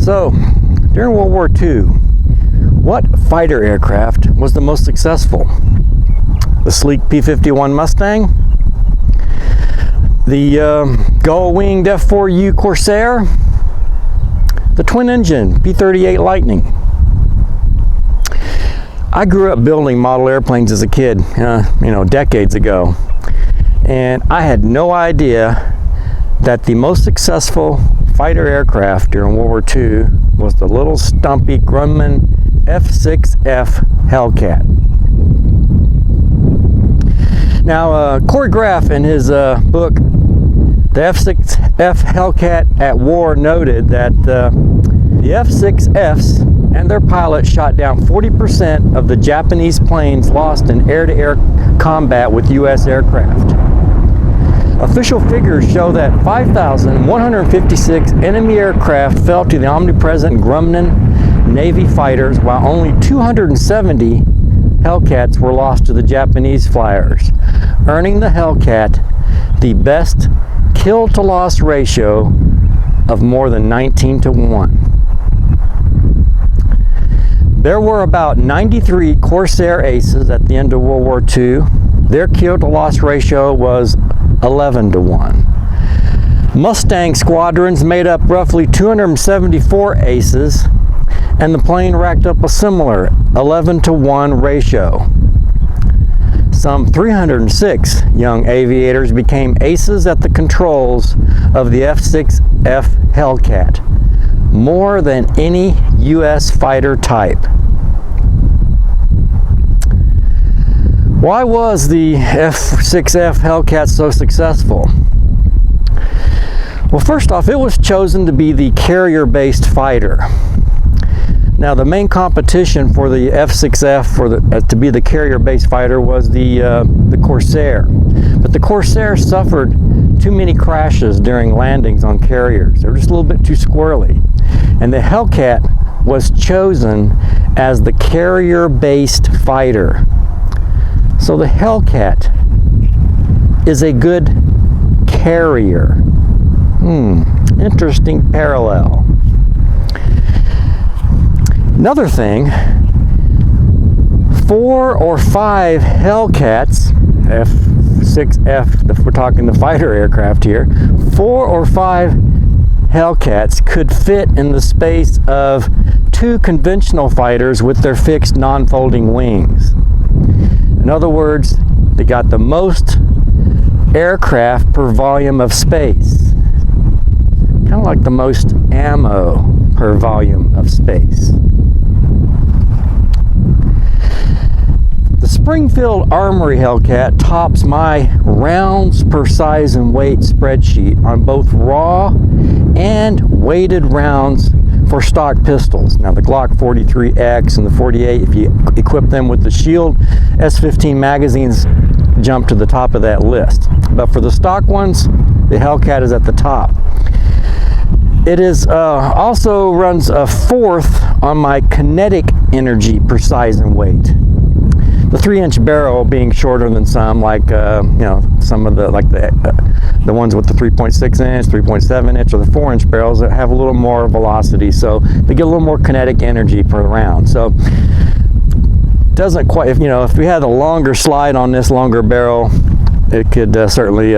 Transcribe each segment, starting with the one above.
So, during World War II, what fighter aircraft was the most successful? The sleek P-51 Mustang? The gull-winged F-4U Corsair? The twin-engine P-38 Lightning? I grew up building model airplanes as a kid, decades ago, and I had no idea that the most successful fighter aircraft during World War II was the little stumpy Grumman F6F Hellcat. Now, Cory Graff, in his book, The F6F Hellcat at War, noted that the F6Fs and their pilots shot down 40% of the Japanese planes lost in air-to-air combat with U.S. aircraft. Official figures show that 5,156 enemy aircraft fell to the omnipresent Grumman Navy fighters, while only 270 Hellcats were lost to the Japanese flyers, earning the Hellcat the best kill-to-loss ratio of more than 19-1. There were about 93 Corsair aces at the end of World War II. Their kill-to-loss ratio was 11-1. Mustang squadrons made up roughly 274 aces, and the plane racked up a similar 11-1 ratio. Some 306 young aviators became aces at the controls of the F6F Hellcat, more than any U.S. fighter type. Why was the F6F Hellcat so successful? Well, first off, it was chosen to be the carrier-based fighter. Now, the main competition for the F6F to be the carrier-based fighter was the Corsair. But the Corsair suffered too many crashes during landings on carriers. They were just a little bit too squirrely. And the Hellcat was chosen as the carrier-based fighter. So the Hellcat is a good carrier. Interesting parallel. Another thing, 4 or 5 Hellcats, F6F, if we're talking the fighter aircraft here, 4 or 5 Hellcats could fit in the space of 2 conventional fighters with their fixed non-folding wings. In other words, they got the most aircraft per volume of space. Kind of like the most ammo per volume of space. The Springfield Armory Hellcat tops my rounds per size and weight spreadsheet on both raw and weighted rounds for stock pistols. Now, the Glock 43X and the 48, if you equip them with the Shield S15 magazines, jump to the top of that list. But for the stock ones, the Hellcat is at the top. It is also runs a 4th on my kinetic energy per size and weight. The 3-inch barrel being shorter than some, like some of the the ones with the 3.6 inch, 3.7 inch, or the 4-inch barrels that have a little more velocity, so they get a little more kinetic energy per round. So doesn't quite, if we had a longer slide on this longer barrel, it could certainly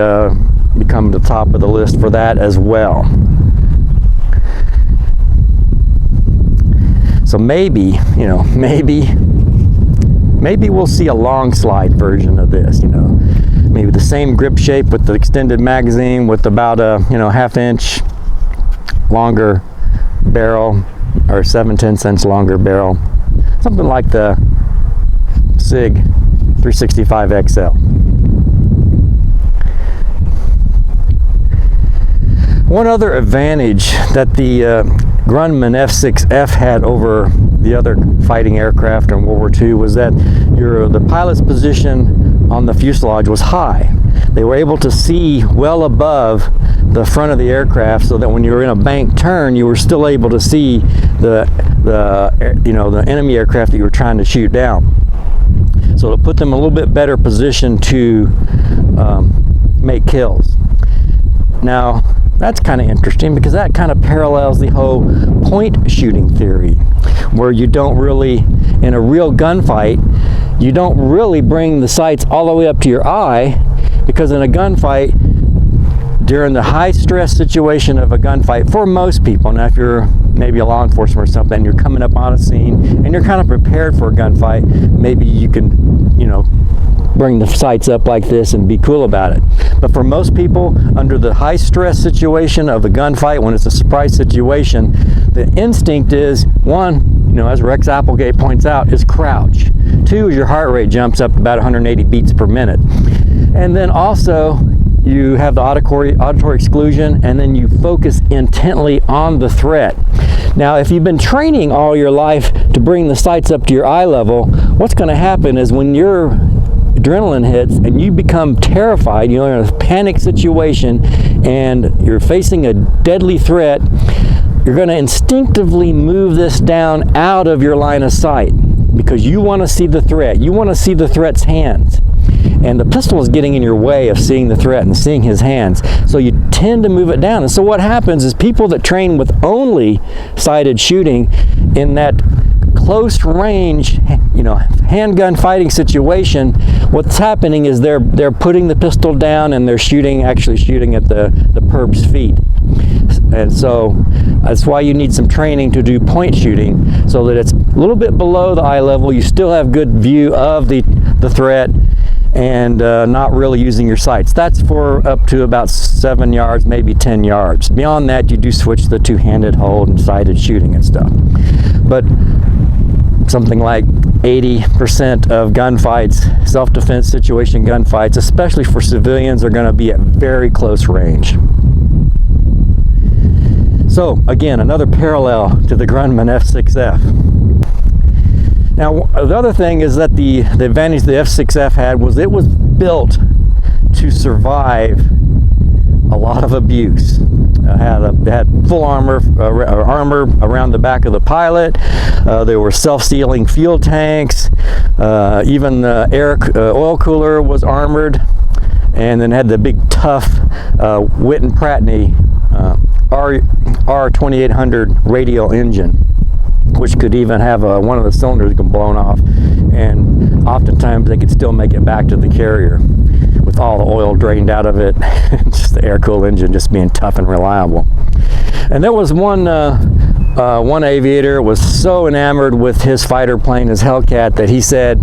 become the top of the list for that as well. So maybe we'll see a long slide version of this, maybe the same grip shape with the extended magazine with about a, 1/2 inch longer barrel, or 7/10 inch longer barrel. Something like the SIG 365 XL. One other advantage that the Grumman F6F had over the other fighting aircraft in World War II was that the pilot's position on the fuselage was high. They were able to see well above the front of the aircraft, so that when you were in a bank turn, you were still able to see the enemy aircraft that you were trying to shoot down. So to put them in a little bit better position to make kills. Now, that's kind of interesting because that kind of parallels the whole point shooting theory, where you don't really, in a real gunfight, you don't really bring the sights all the way up to your eye, because in a gunfight, during the high stress situation of a gunfight, for most people, now if you're maybe a law enforcement or something, you're coming up on a scene and you're kind of prepared for a gunfight, maybe you can, you know, bring the sights up like this and be cool about it. But for most people, under the high stress situation of a gunfight, when it's a surprise situation, the instinct is, one, you know, as Rex Applegate points out, is crouch. Two is your heart rate jumps up about 180 beats per minute. And then also, you have the auditory exclusion, and then you focus intently on the threat. Now, if you've been training all your life to bring the sights up to your eye level, what's going to happen is when your adrenaline hits and you become terrified, you're in a panic situation and you're facing a deadly threat, you're going to instinctively move this down out of your line of sight because you want to see the threat. You want to see the threat's hands. And the pistol is getting in your way of seeing the threat and seeing his hands. So you tend to move it down. And so what happens is people that train with only sighted shooting in that close range, you know, handgun fighting situation, what's happening is they're putting the pistol down and they're actually shooting at the perp's feet. And so that's why you need some training to do point shooting, so that it's a little bit below the eye level. You still have good view of the threat, and not really using your sights. That's for up to about 7 yards, maybe 10 yards. Beyond that, you do switch the two-handed hold and sighted shooting and stuff. But something like 80% of gunfights, self-defense situation gunfights, especially for civilians, are going to be at very close range. So again, another parallel to the Grumman F6F. Now, the other thing is that the advantage the F6F had was it was built to survive a lot of abuse. It had full armor around the back of the pilot. There were self-sealing fuel tanks. Even the oil cooler was armored, and then had the big tough Whitten Pratney R2800 radial engine, which could even have one of the cylinders blown off, and oftentimes they could still make it back to the carrier with all the oil drained out of it. Just the air-cooled engine just being tough and reliable. And there was one aviator was so enamored with his fighter plane, his Hellcat, that he said,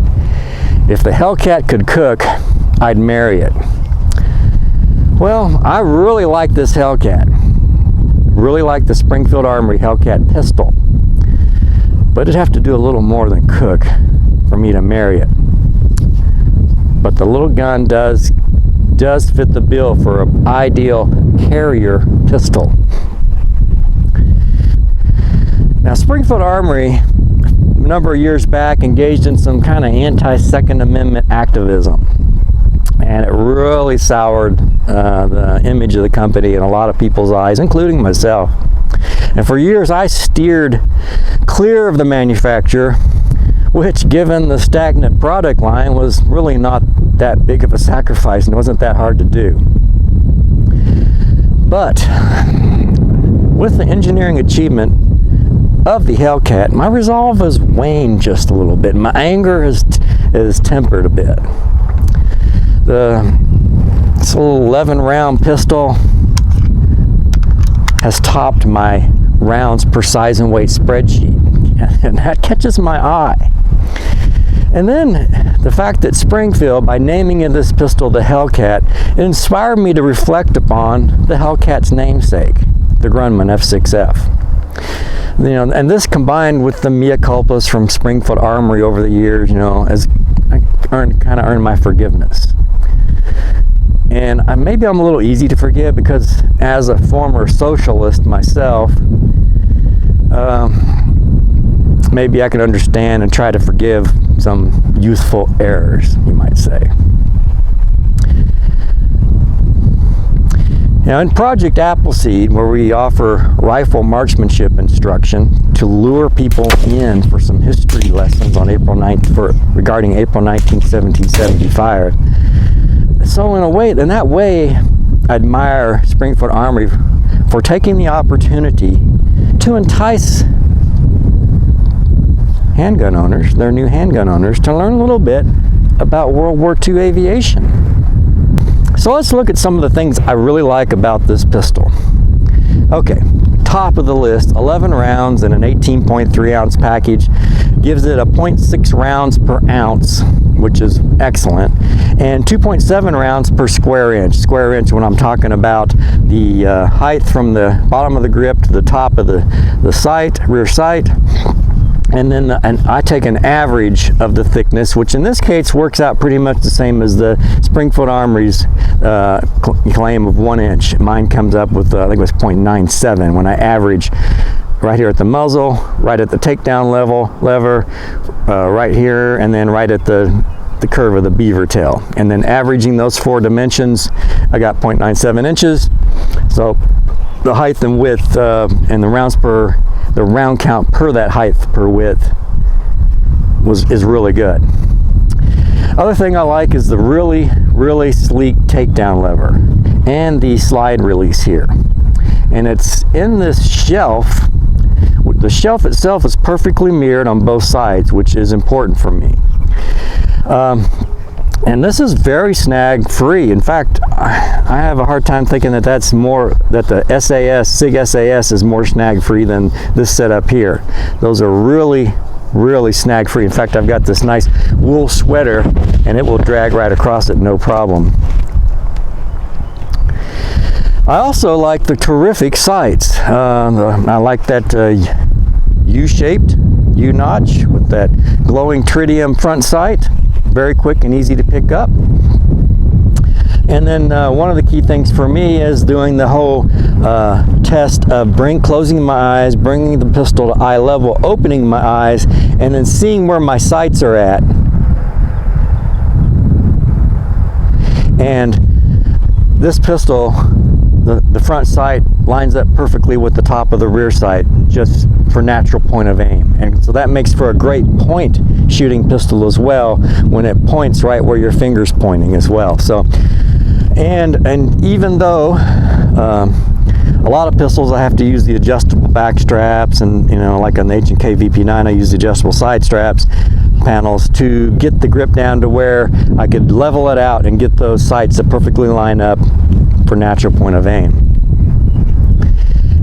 if the Hellcat could cook, I'd marry it. Well, I really like this Hellcat. Really like the Springfield Armory Hellcat pistol. But it'd have to do a little more than cook for me to marry it. But the little gun does fit the bill for an ideal carrier pistol. Now, Springfield Armory, a number of years back, engaged in some kind of anti-Second Amendment activism. And it really soured the image of the company in a lot of people's eyes, including myself. And for years I steered clear of the manufacturer, which, given the stagnant product line, was really not that big of a sacrifice and wasn't that hard to do. But with the engineering achievement of the Hellcat, my resolve has waned just a little bit. My anger is tempered a bit. This little 11-round pistol has topped my rounds per size and weight spreadsheet, and that catches my eye. And then the fact that Springfield, by naming this pistol the Hellcat, it inspired me to reflect upon the Hellcat's namesake, the Grumman F6F. You know, and this combined with the mea culpas from Springfield Armory over the years, you know, as I kind of earned my forgiveness. And maybe I'm a little easy to forgive because, as a former socialist myself, maybe I can understand and try to forgive some youthful errors, you might say. Now, in Project Appleseed, where we offer rifle marksmanship instruction to lure people in for some history lessons on regarding April 19th, 1775. So in that way, I admire Springfield Armory for taking the opportunity to entice handgun owners, their new handgun owners, to learn a little bit about World War II aviation. So let's look at some of the things I really like about this pistol. Okay, top of the list, 11 rounds in an 18.3 ounce package, gives it a 0.6 rounds per ounce, which is excellent, and 2.7 rounds per square inch. Square inch when I'm talking about the height from the bottom of the grip to the top of the sight, rear sight. And then I take an average of the thickness, which in this case works out pretty much the same as the Springfield Armory's claim of 1 inch. Mine comes up with, I think it was 0.97 when I average right here at the muzzle, right at the takedown lever, right here, and then right at the curve of the beaver tail. And then averaging those 4 dimensions, I got 0.97 inches. So the height and width and the round count per that height per width is really good. Other thing I like is the really sleek takedown lever and the slide release here. And it's in this shelf. The shelf itself is perfectly mirrored on both sides, which is important for me. And this is very snag free. In fact, I have a hard time thinking that the SIG SAS is more snag free than this setup here. Those are really snag free. In fact, I've got this nice wool sweater and it will drag right across it, no problem. I also like the terrific sights. I like that U-shaped U-notch with that glowing tritium front sight. Very quick and easy to pick up. And then one of the key things for me is doing the whole test of closing my eyes, bringing the pistol to eye level, opening my eyes, and then seeing where my sights are at. And this pistol, the front sight lines up perfectly with the top of the rear sight, just for natural point of aim. And so that makes for a great point shooting pistol as well, when it points right where your finger's pointing as well. So, and even though a lot of pistols I have to use the adjustable back straps, and like on the H&K VP9 I use the adjustable side straps panels to get the grip down to where I could level it out and get those sights to perfectly line up for natural point of aim.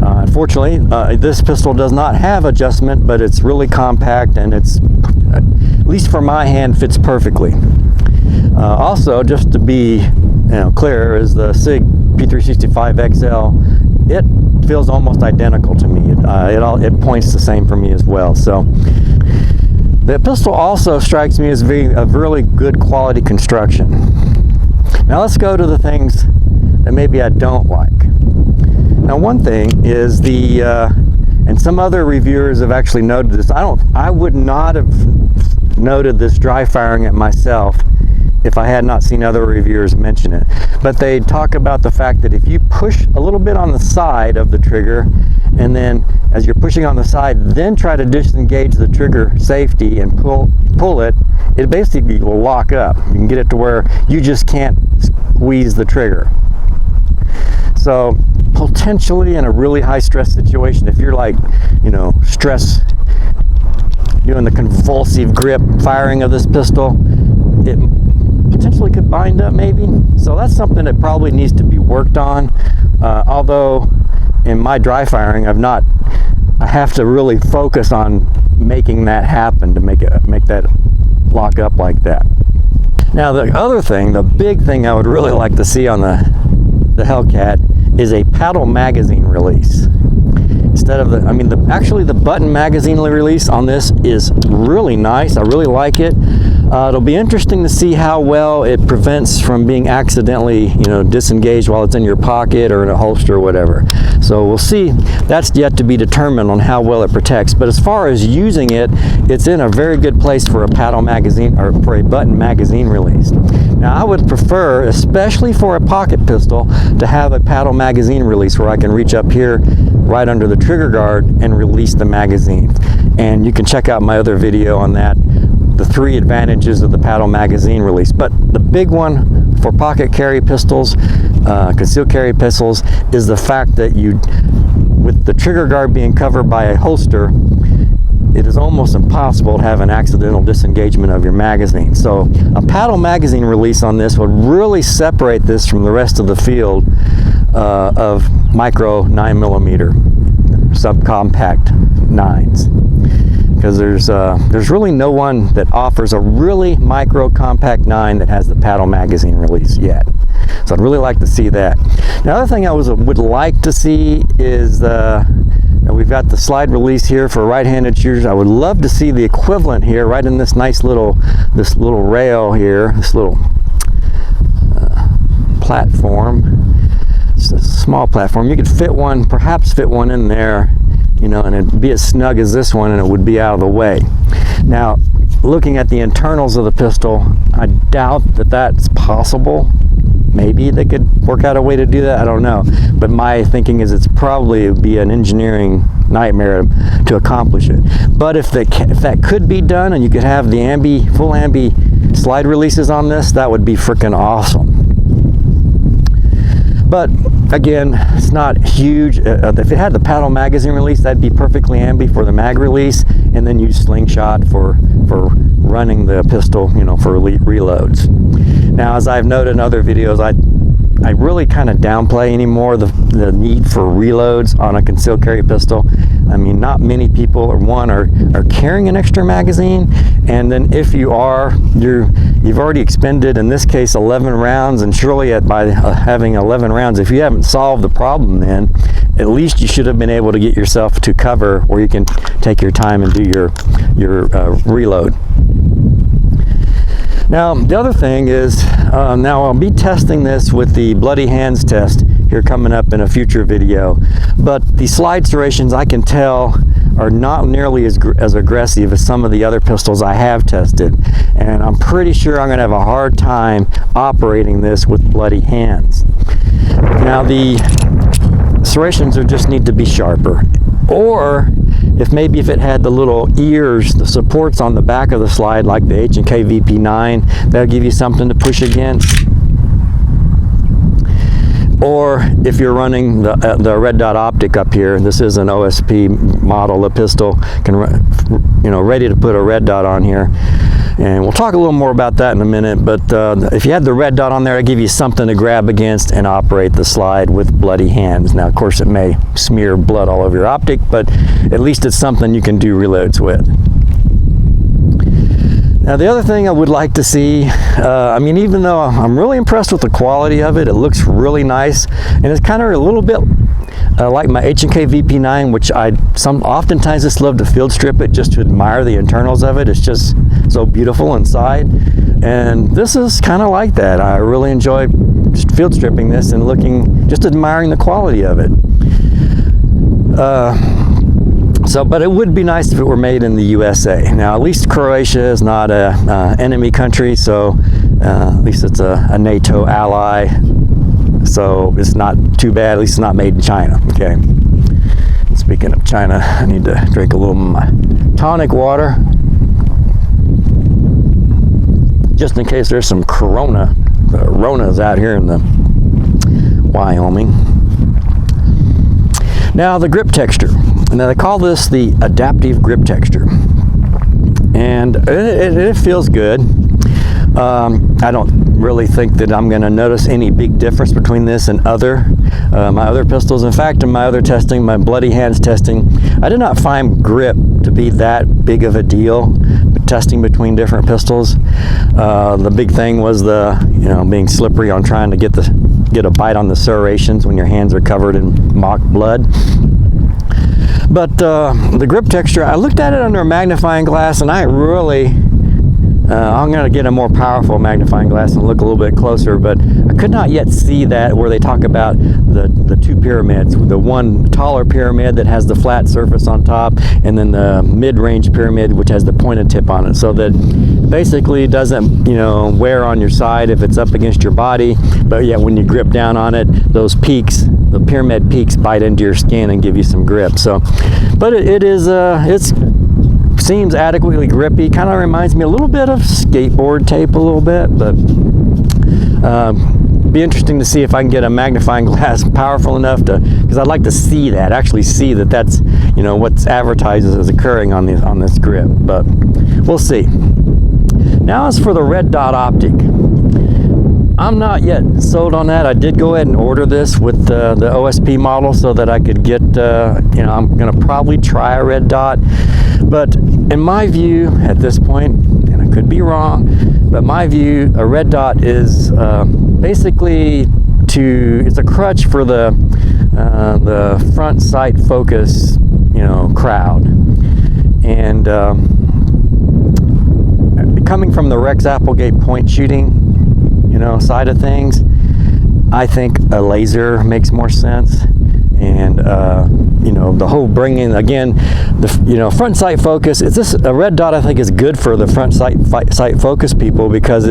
Unfortunately, this pistol does not have adjustment, but it's really compact and it's, at least for my hand, fits perfectly. Also, just to be clear, is the SIG P365 XL. It feels almost identical to me. It points the same for me as well. So the pistol also strikes me as being a really good quality construction. Now let's go to the things that maybe I don't like. Now, one thing is and some other reviewers have actually noted this. I would not have noted this dry firing it myself if I had not seen other reviewers mention it. But they talk about the fact that if you push a little bit on the side of the trigger, and then as you're pushing on the side, then try to disengage the trigger safety and pull it, it basically will lock up. You can get it to where you just can't squeeze the trigger. So potentially in a really high stress situation, if you're like, stress, doing the convulsive grip firing of this pistol, it potentially could bind up maybe. So that's something that probably needs to be worked on. Although in my dry firing, I have to really focus on making that happen to make that lock up like that. Now the other thing, the big thing I would really like to see on the Hellcat is a paddle magazine release. Instead of actually the button magazine release on this is really nice. I really like it. It'll be interesting to see how well it prevents from being accidentally, disengaged while it's in your pocket or in a holster or whatever. So we'll see. That's yet to be determined on how well it protects. But as far as using it, it's in a very good place for a paddle magazine or for a button magazine release. Now I would prefer, especially for a pocket pistol, to have a paddle magazine release where I can reach up here right under the trigger guard and release the magazine. And you can check out my other video on that the three advantages of the paddle magazine release. But the big one for pocket carry pistols, concealed carry pistols, is the fact that with the trigger guard being covered by a holster, it is almost impossible to have an accidental disengagement of your magazine. So a paddle magazine release on this would really separate this from the rest of the field of micro 9mm subcompact 9s, because there's really no one that offers a really micro compact 9 that has the paddle magazine release yet. So I'd really like to see that. The other thing I would like to see is we've got the slide release here for right-handed shooters. I would love to see the equivalent here, right in this nice little rail here, this little platform. It's a small platform. You could perhaps fit one in there, and it'd be as snug as this one, and it would be out of the way. Now, looking at the internals of the pistol, I doubt that that's possible. Maybe they could work out a way to do that, I don't know. But my thinking is it would be an engineering nightmare to accomplish it. But if that could be done, and you could have the full ambi slide releases on this, that would be freaking awesome. But again, it's not huge. If it had the paddle magazine release, that'd be perfectly ambi for the mag release, and then use slingshot for running the pistol, for elite reloads. Now, as I've noted in other videos, I really kind of downplay anymore the need for reloads on a concealed carry pistol. I mean, not many people are carrying an extra magazine, and then if you are, you've already expended, in this case, 11 rounds, and surely by having 11 rounds, if you haven't solved the problem, then at least you should have been able to get yourself to cover where you can take your time and do your reload. Now, the other thing is, now I'll be testing this with the bloody hands test here coming up in a future video, but the slide serrations, I can tell, are not nearly as aggressive as some of the other pistols I have tested, and I'm pretty sure I'm going to have a hard time operating this with bloody hands. Now, the serrations just need to be sharper, or if it had the little ears, the supports on the back of the slide, like the H&K VP9, that'll give you something to push against. Or if you're running the red dot optic up here, this is an OSP model of pistol, ready to put a red dot on here. And we'll talk a little more about that in a minute, but if you had the red dot on there, it'll give you something to grab against and operate the slide with bloody hands. Now, of course, it may smear blood all over your optic, but at least it's something you can do reloads with. Now, the other thing I would like to see, even though I'm really impressed with the quality of it, it looks really nice, and it's kind of a little bit like my H&K VP9, which oftentimes just love to field strip it just to admire the internals of it. It's just so beautiful inside, and this is kind of like that. I really enjoy just field stripping this and just admiring the quality of it. But it would be nice if it were made in the USA. Now, at least Croatia is not a enemy country, so at least it's a NATO ally. So it's not too bad. At least it's not made in China. Okay. Speaking of China, I need to drink a little of my tonic water, just in case there's some Coronas out here in the Wyoming. Now, the grip texture. Now, they call this the adaptive grip texture, and it feels good. I don't really think that I'm going to notice any big difference between this and my other pistols. In fact, in my other testing, my bloody hands testing, I did not find grip to be that big of a deal. Testing between different pistols, the big thing was being slippery on trying to get a bite on the serrations when your hands are covered in mock blood. But the grip texture, I looked at it under a magnifying glass, and I'm going to get a more powerful magnifying glass and look a little bit closer, but I could not yet see that where they talk about the two pyramids, the one taller pyramid that has the flat surface on top, and then the mid-range pyramid which has the pointed tip on it, so that basically it doesn't wear on your side if it's up against your body, but yet when you grip down on it, those peaks, the pyramid peaks, bite into your skin and give you some grip. So, but it's seems adequately grippy. Kind of reminds me a little bit of skateboard tape a little bit, but be interesting to see if I can get a magnifying glass powerful enough to, because I'd like to see that, actually see that that's, you know, what's advertised as occurring on this grip, but we'll see. Now as for the red dot optic, I'm not yet sold on that. I did go ahead and order this with the OSP model so that I could get, you know, I'm gonna probably try a red dot, but in my view at this point, and I could be wrong, but my view, a red dot is basically it's a crutch for the front sight focus, you know, crowd. And coming from the Rex Applegate point shooting, you know, side of things, I think a laser makes more sense. And you know, the whole bringing again, the, you know, front sight focus. It's this a red dot. I think is good for the front sight focus people, because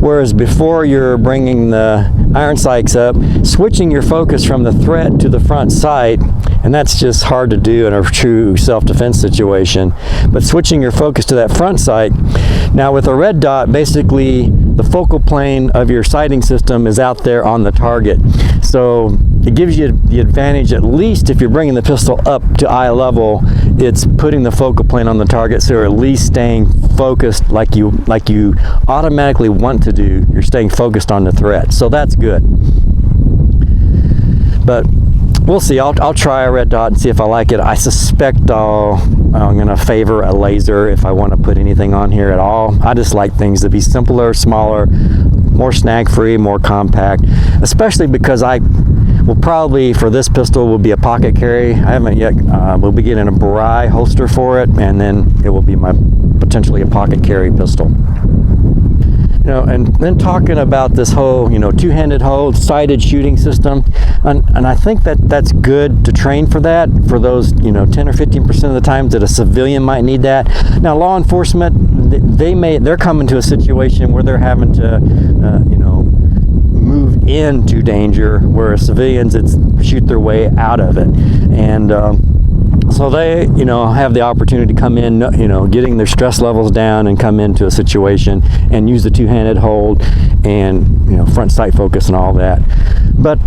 whereas before you're bringing the iron sights up, switching your focus from the threat to the front sight, and that's just hard to do in a true self-defense situation. But switching your focus to that front sight, now with a red dot, basically the focal plane of your sighting system is out there on the target. So it gives you the advantage, at least if you're bringing the pistol up to eye level, it's putting the focal plane on the target, so you're at least staying focused like you automatically want to do. You're staying focused on the threat, so that's good. But we'll see. I'll try a red dot and see if I like it. I suspect I'm going to favor a laser if I want to put anything on here at all. I just like things to be simpler, smaller, more snag-free, more compact, especially because I will probably, for this pistol, will be a pocket carry. I haven't yet, we'll be getting a Barai holster for it, and then it will be potentially a pocket carry pistol. You know, and then talking about this whole, you know, two-handed hold, sighted shooting system, and I think that's good to train for that, for those, you know, 10 or 15% of the times that a civilian might need that. Now, law enforcement, they're coming to a situation where they're having to, you know, move into danger, whereas civilians, it's shoot their way out of it. And so they, you know, have the opportunity to come in, you know, getting their stress levels down and come into a situation and use the two-handed hold and, you know, front sight focus and all that. But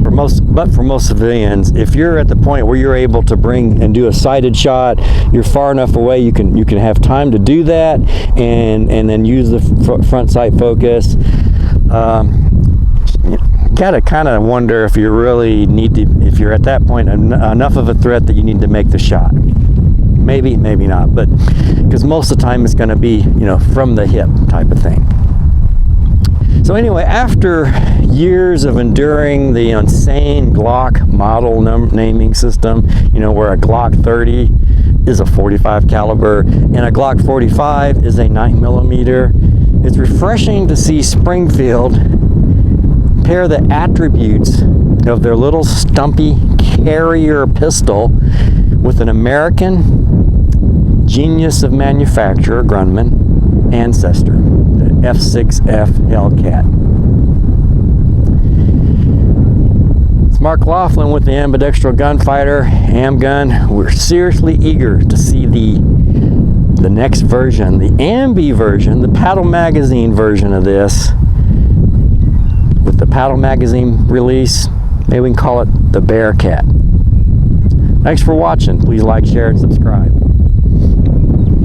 for most civilians, if you're at the point where you're able to bring and do a sighted shot, you're far enough away, you can have time to do that, and then use the front sight focus. Gotta kind of wonder if you really need to, if you're at that point enough of a threat that you need to make the shot. Maybe, maybe not, but because most of the time it's going to be, you know, from the hip type of thing. So anyway, after years of enduring the insane Glock model naming system, you know, where a Glock 30 is a 45 caliber and a Glock 45 is a 9mm, it's refreshing to see Springfield pair the attributes of their little stumpy carrier pistol with an American genius of manufacturer, Grumman, ancestor, the F6F Hellcat. It's Mark Laughlin with the Ambidextrous Gunfighter, AmbGun. We're seriously eager to see the next version, the Ambi version, the paddle magazine version of this. With the paddle magazine release, maybe we can call it the Bearcat. Thanks for watching. Please like, share, and subscribe.